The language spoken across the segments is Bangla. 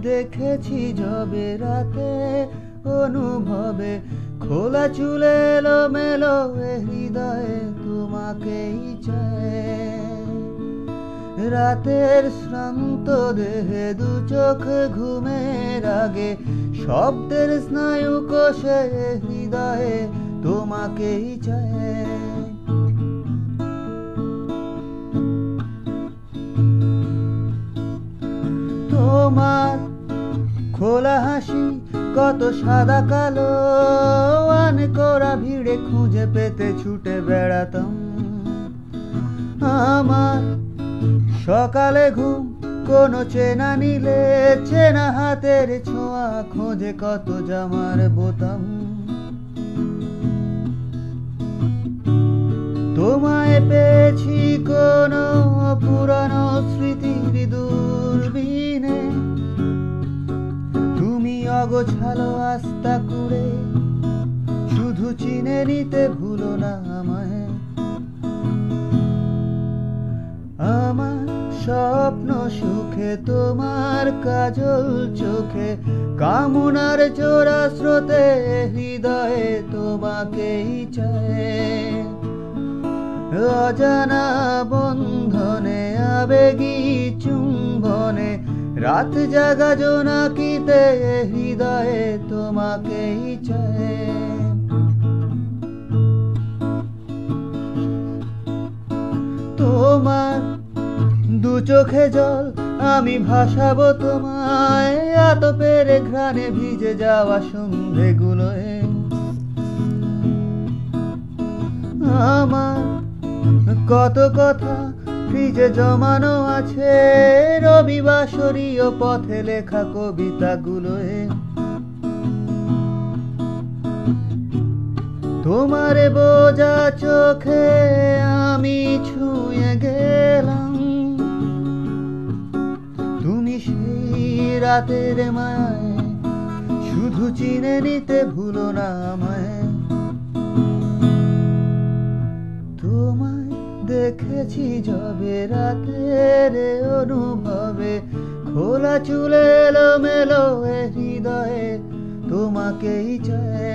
দেখেছি যবে রাতে অনুভবে খোলা চুলে এলোমেলো এ হৃদয়ে তোমাকেই চায়। রাতের শ্রান্ত দেহে দু চোখ ঘুমের আগে শব্দের স্নায়ু কোষে হৃদয়ে তোমাকেই চায়। তোমার খোলা হাসি কত সাদা কালো আন করা ভিড়ে খুঁজে পেতে ছুটে বেড়াতাম। আমার সকালে ঘুম কোনো চেনা নিলে চেনা হাতের ছোঁয়া খোঁজে কত জামার বোতাম। তোমায় পেয়েছি কোনো পুরানো স্মৃতির দূরবীনে, তুমি অগোছালো আস্তা করে শুধু চিনে নিতে ভুলো না আমায়। আমার স্বপ্ন সুখে তোমার কাজল চোখে কামনার জোড়া স্রোতে হৃদয়ে তোমাকেই চায়। অজানা বন্ধনে আবেগী চুম্বনে রাত জাগা জোনাকিতে হৃদয়ে তোমাকেই চায়। তোমার দু চোখে জল আমি ভাসাবো তোমায় আতপের ঘ্রাণে ভিজে যাওয়া সন্ধেগুলোয়। আমার কত কথা ফ্রিজে জমানো আছে রবিবাসরীয় পথে লেখা কবিতাগুলোয়। তোমার বোঝা চোখে আমি ছুঁয়ে গেলাম, তুমি সেই রাতের মায় শুধু চিনে নিতে ভুলো না আমায়। তোমায় দেখেছি যবে রাতের অনুভবে খোলা চুলে এলোমেলো এ হৃদয়ে তোমাকেই চায়।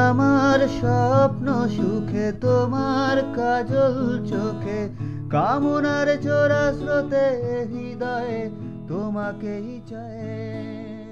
আমার স্বপ্ন সুখে তোমার কাজল চোখে কামনার জোড়া স্রোতে হৃদয়ে তোমাকেই চায়।